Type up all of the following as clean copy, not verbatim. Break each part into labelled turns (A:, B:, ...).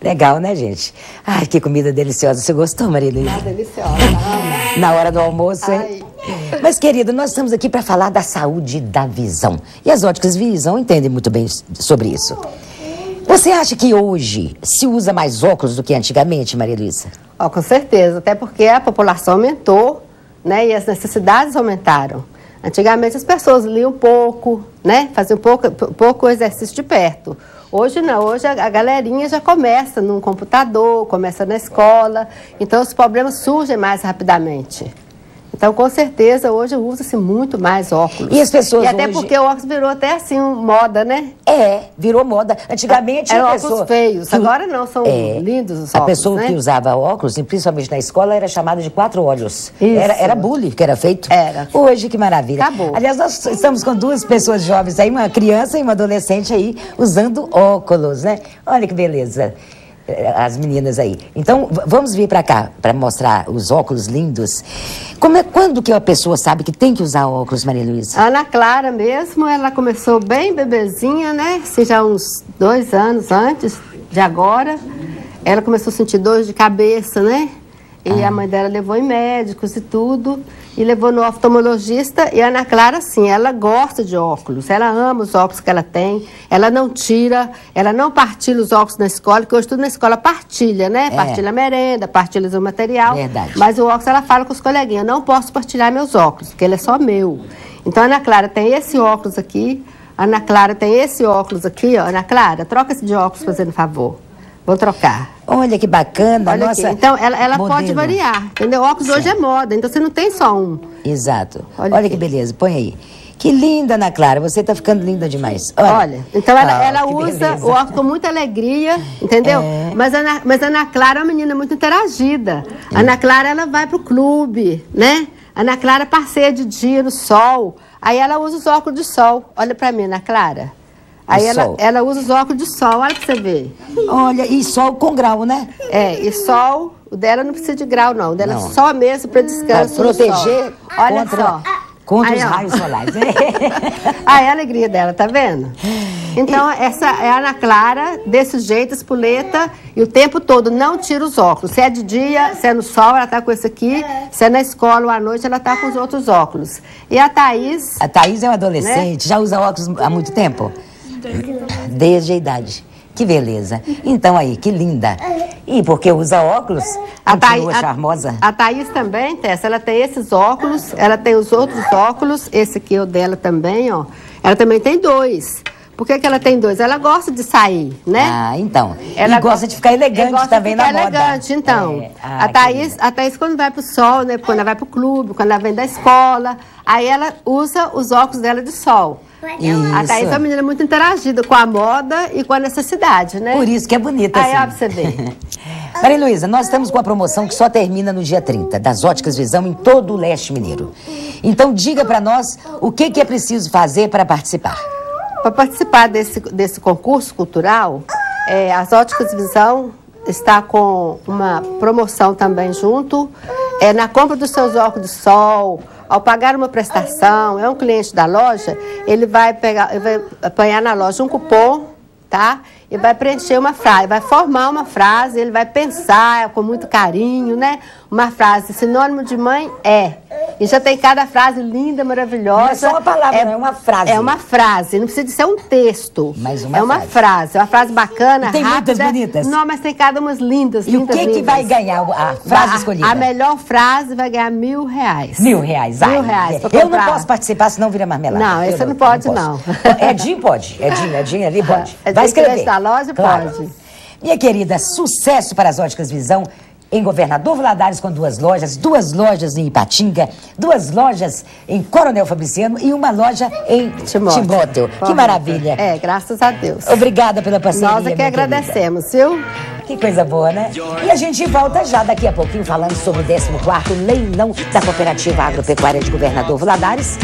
A: Legal, né, gente? Ai, que comida deliciosa. Você gostou, Maria Luísa?
B: Ah, deliciosa.
A: Na hora do almoço, hein? Mas, querido, nós estamos aqui para falar da saúde da visão. E as óticas Visão entendem muito bem sobre isso. Você acha que hoje se usa mais óculos do que antigamente, Maria Luísa?
B: Ó, com certeza, até porque a população aumentou, né, e as necessidades aumentaram. Antigamente as pessoas liam pouco, né, faziam pouco exercício de perto. Hoje não, hoje a galerinha já começa num computador, começa na escola, então os problemas surgem mais rapidamente. Então, com certeza, hoje usa-se muito mais óculos.
A: E as pessoas
B: E até
A: hoje...
B: porque o óculos virou até assim, moda, né?
A: É, virou moda. Antigamente
B: eram
A: a
B: óculos
A: pessoa...
B: feios, agora não, são lindos os óculos,
A: a pessoa
B: né?
A: que usava óculos, e principalmente na escola, era chamada de 4 olhos.
B: Isso.
A: Era bullying que era feito.
B: Era.
A: Hoje, que maravilha.
B: Acabou.
A: Aliás, nós estamos com 2 pessoas jovens aí, uma criança e uma adolescente aí, usando óculos, né? Olha que beleza. As meninas aí. Então, vamos vir para cá, para mostrar os óculos lindos. Quando que a pessoa sabe que tem que usar óculos, Maria Luísa?
B: A Ana Clara mesmo, ela começou bem bebezinha, né? Assim, já uns 2 anos antes de agora. Ela começou a sentir dor de cabeça, né? E a mãe dela levou em médicos e tudo. E levou no oftalmologista. E a Ana Clara, sim, ela gosta de óculos. Ela ama os óculos que ela tem. Ela não tira, ela não partilha os óculos na escola, porque hoje tudo na escola partilha, né? Partilha a merenda, partilha o material.
A: Verdade.
B: Mas o óculos, ela fala com os coleguinhas, eu não posso partilhar meus óculos, porque ele é só meu. Então, a Ana Clara tem esse óculos aqui. A Ana Clara tem esse óculos aqui, ó. Ana Clara, troca esse de óculos, fazendo favor. Vou trocar.
A: Olha que bacana.
B: Olha
A: nossa.
B: aqui. Então, ela
A: modelo.
B: pode variar, entendeu? O óculos hoje é moda, então você não tem só um.
A: Exato.
B: Olha
A: Olha
B: aqui.
A: que beleza, põe aí. Que linda, Ana Clara, você tá ficando linda demais.
B: Olha, então ela
A: que
B: usa
A: beleza.
B: o óculos com muita alegria, entendeu? Mas a Ana Clara é uma menina muito interagida. A Ana Clara, ela vai pro clube, né? A Ana Clara passeia de dia no sol. Aí ela usa os óculos de sol. Olha pra mim, Ana Clara. Aí ela usa os óculos de sol, olha pra você ver.
A: Olha, e sol com grau, né?
B: E sol, o dela não precisa de grau, não. O dela
A: Não.
B: é só mesmo para descanso.
A: Pra proteger
B: do sol. Olha só.
A: Contra
B: Aí,
A: os
B: ó.
A: raios solares.
B: Aí a alegria dela, tá vendo? Então, essa é a Ana Clara, desse jeito, espoleta, e o tempo todo não tira os óculos. Se é de dia, se é no sol, ela tá com esse aqui. Se é na escola ou à noite, ela tá com os outros óculos. E a Thaís...
A: A Thaís é uma adolescente, já usa óculos há muito tempo? Desde a idade. Que beleza. Então aí, que linda. E porque usa óculos, continua charmosa.
B: A Thaís também, Tessa, ela tem esses óculos, ela tem os outros óculos, esse aqui é o dela também, ó. Ela também tem 2. Por que ela tem 2? Ela gosta de sair, né?
A: Ah, então.
B: Ela
A: e gosta de ficar elegante também na moda.
B: Elegante, então.
A: Ah,
B: a Thaís, quando vai pro sol, né? Quando ela vai pro clube, quando ela vem da escola, aí ela usa os óculos dela de sol.
A: Isso.
B: A Thaís é uma menina muito interagida com a moda e com a necessidade, né?
A: Por isso que é bonita,
B: Aí,
A: assim.
B: ó, pra você ver.
A: Maria Luísa, nós estamos com a promoção que só termina no dia 30, das Óticas Visão em todo o leste mineiro. Então, diga pra nós o que é preciso fazer para participar.
B: Para participar desse concurso cultural, as Óticas Visão está com uma promoção também junto. Na compra dos seus óculos de sol, ao pagar uma prestação, é um cliente da loja, ele vai apanhar na loja um cupom, tá? E vai preencher uma frase, vai formar uma frase, ele vai pensar com muito carinho, né? Uma frase, sinônimo de mãe é. E já tem cada frase linda, maravilhosa.
A: Não é só uma palavra, não, é uma frase.
B: É uma frase, não precisa de ser um texto.
A: Mas uma
B: é uma frase, é uma frase bacana,
A: E tem
B: rápida.
A: muitas bonitas?
B: Não, mas tem cada umas lindas,
A: E
B: lindas,
A: o que
B: lindas.
A: vai ganhar a frase escolhida?
B: A melhor frase vai ganhar R$1.000.
A: R$1.000.
B: R$1.000 pra
A: Eu não
B: comprar.
A: posso participar, senão vira marmelada.
B: Não, esse não pode, não.
A: Edinho pode. Edinho ali pode.
B: É
A: Vai escrever.
B: da loja,
A: Claro.
B: pode.
A: Minha querida, sucesso para as Óticas Visão em Governador Valadares com 2 lojas em Ipatinga, 2 lojas em Coronel Fabriciano e uma loja em Timóteo. Que maravilha.
B: Graças a Deus.
A: Obrigada pela parceria,
B: Nós é que
A: minha
B: agradecemos, viu?
A: Que coisa boa, né? E a gente volta já daqui a pouquinho falando sobre o 14º leilão da Cooperativa Agropecuária de Governador Valadares,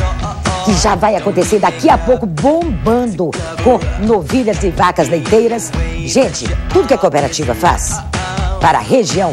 A: que já vai acontecer daqui a pouco, bombando com novilhas e vacas leiteiras. Gente, tudo que a cooperativa faz para a região